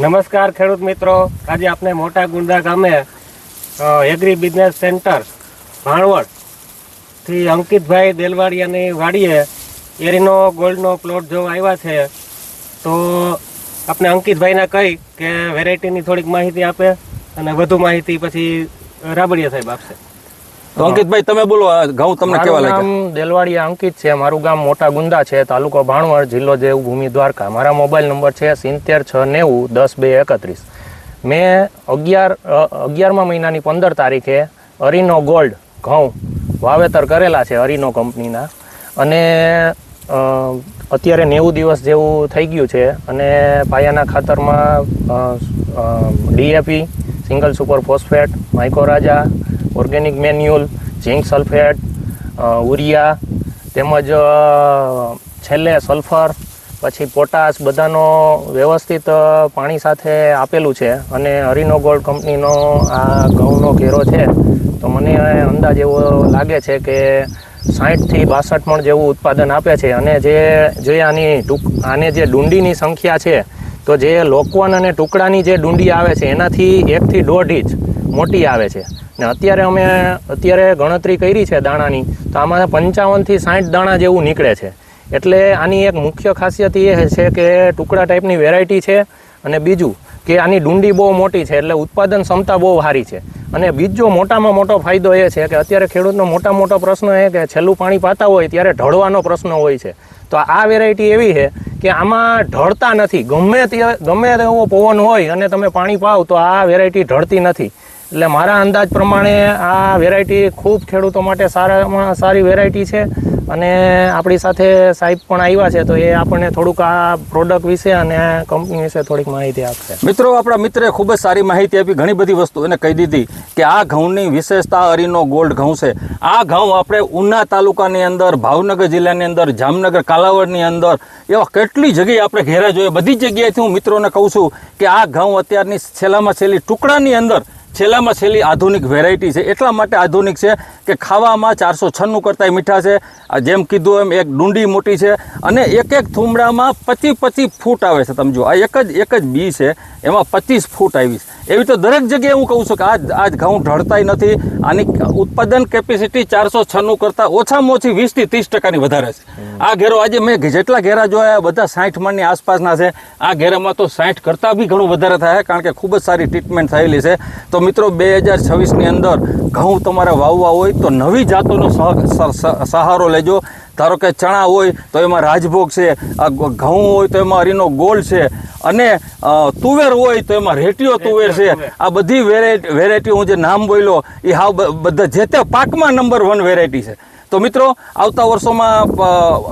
નમસ્કાર ખેડૂત મિત્રો, આજે આપણે મોટા ગુંદા ગામે એગ્રી બિઝનેસ સેન્ટર ભાણવડ થી અંકિતભાઈ દેલવાડિયાની વાડીએ એરીનો ગોલ્ડનો પ્લોટ જો આવ્યા છે, તો આપણે અંકિતભાઈને કહી કે વેરાયટીની થોડીક માહિતી આપે અને વધુ માહિતી પછી રાબડિયા સાહેબ આપશે. તો અંકિતભાઈ તમે બોલો, ઘઉં તમને કેવા લાગ્યા? મારું નામ દેલવાડિયા અંકિત છે. મારું ગામ મોટા ગુંદા છે, તાલુકો ભાણવડ, જિલ્લો દેવભૂમિ દ્વારકા. મારા મોબાઈલ નંબર છે 7669010231. મેં 11મા મહિનાની 15 તારીખે અરીનો ગોલ્ડ ઘઉં વાવેતર કરેલા છે અરીનો કંપનીના, અને અત્યારે 90 દિવસ જેવું થઈ ગયું છે. અને પાયાના ખાતરમાં DAP, single super phosphate, mycorrhiza, organic manual, zinc sulphate, urea, તેમજ છેલ્લે સલ્ફર, પછી પોટાશ, બધાનો વ્યવસ્થિત પાણી સાથે આપેલું છે. અને અરીનો ગોલ્ડ કંપનીનો આ ઘઉંનો ઘેરો છે, તો મને અંદાજ એવો લાગે છે કે 60થી 62 મણ જેવું ઉત્પાદન આપે છે. અને જે આને જે ડુંડીની સંખ્યા છે, તો જે લોકવન અને ટુકડાની જે ડુંડી આવે છે એનાથી 1 થી 1.5 ઇંચ મોટી આવે છે. ને અત્યારે ગણતરી કરી છે દાણાની, તો આમાં 55 થી 60 દાણા જેવું નીકળે છે. એટલે આની એક મુખ્ય ખાસિયત એ છે કે ટુકડા ટાઈપની વેરાયટી છે, અને બીજું કે આની ડુંડી બહુ મોટી છે, એટલે ઉત્પાદન ક્ષમતા બહુ સારી છે. અને બીજો મોટામાં મોટો ફાયદો એ છે કે અત્યારે ખેડૂતનો મોટો પ્રશ્ન એ કે છેલ્લું પાણી પાતા હોય ત્યારે ઢળવાનો પ્રશ્ન હોય છે. તો આ વેરાયટી એવી છે કે આમાં ઢળતા નથી. ગમે તેવો પવન હોય અને તમે પાણી પાવ તો આ વેરાયટી ઢળતી નથી. એટલે મારા અંદાજ પ્રમાણે આ વેરાયટી ખૂબ ખેડૂતો માટે સારામાં સારી વેરાયટી છે. અને આપણી સાથે સાહેબ પણ આવ્યા છે, તો એ આપણને થોડુંક આ પ્રોડક્ટ વિશે અને કંપની વિશે થોડીક માહિતી આપશે. મિત્રો, આપણા મિત્રે ખૂબ જ સારી માહિતી આપી, ઘણી બધી વસ્તુ એને કહી દીધી કે આ ઘઉંની વિશેષતા અરીનો ગોલ્ડ ઘઉં છે. આ ઘઉં આપણે ઉના તાલુકાની અંદર, ભાવનગર જિલ્લાની અંદર, જામનગર કાલાવડની અંદર, એવા કેટલી જગ્યાએ આપણે ઘેરા જોઈએ. બધી જગ્યાએથી હું મિત્રોને કહું છું કે આ ઘઉં અત્યારની છેલ્લામાં છેલ્લી ટુકડાની અંદર છેલ્લામાં છેલ્લી આધુનિક વેરાયટી છે. એટલા માટે આધુનિક છે કે ખાવામાં 496 કરતાં મીઠા છે. જેમ કીધું એમ એક ડુંડી મોટી છે, અને એક થૂમડામાં 25 ફૂટ આવે છે. તમે જો આ એક જ બી છે, એમાં 25 ફૂટ આવી છે. એવી તો દરેક જગ્યાએ હું કહું છું કે આ ઘઉં ઢળતાય નથી. આની ઉત્પાદન કેપેસિટી 496 કરતાં ઓછામાં ઓછી 20 થી 30% વધારે છે. આ ઘેરો આજે મેં જેટલા ઘેરા જોયા બધા 60 મણની આસપાસના છે. આ ઘેરામાં તો 60 કરતાં બી ઘણું વધારે થાય, કારણ કે ખૂબ જ સારી ટ્રીટમેન્ટ થયેલી છે. તો મિત્રો, 2026ની અંદર ઘઉં તમારે વાવવા હોય તો નવી જાતોનો સહારો લેજો. ધારો કે ચણા હોય તો એમાં રાજભોગ છે, ઘઉં હોય તો એમાં અરીનો ગોલ્ડ છે, અને તુવેર હોય તો એમાં રેટિયો તુવેર છે. આ બધી વેરાયટી હું જે નામ બોલ્યો એ બધા જે તે પાકમાં નંબર 1 વેરાયટી છે. તો મિત્રો, આવતા વર્ષોમાં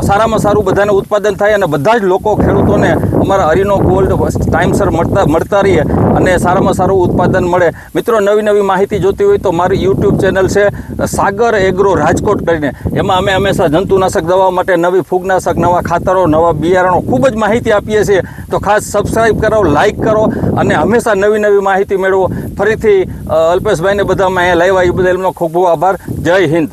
સારામાં સારું બધાને ઉત્પાદન થાય, અને બધા જ લોકો ખેડૂતોને અમારા અરીનો ગોલ્ડ ટાઈમસર મળતા રહીએ અને સારામાં સારું ઉત્પાદન મળે. મિત્રો, નવી માહિતી જોતી હોય તો મારી યુટ્યુબ ચેનલ છે સાગર એગ્રો રાજકોટ કરીને. એમાં અમે હંમેશા જંતુનાશક દવા માટે નવી ફૂગનાશક, નવા ખાતરો, નવા બિયારણો ખૂબ જ માહિતી આપીએ છીએ. તો ખાસ સબસ્ક્રાઈબ કરો, લાઇક કરો, અને હંમેશા નવી માહિતી મેળવો. ફરીથી અલ્પેશભાઈને બધા અમે અહીંયા લાવ્યા, એ બદલ એમનો ખૂબ ખૂબ આભાર. જય હિન્દ.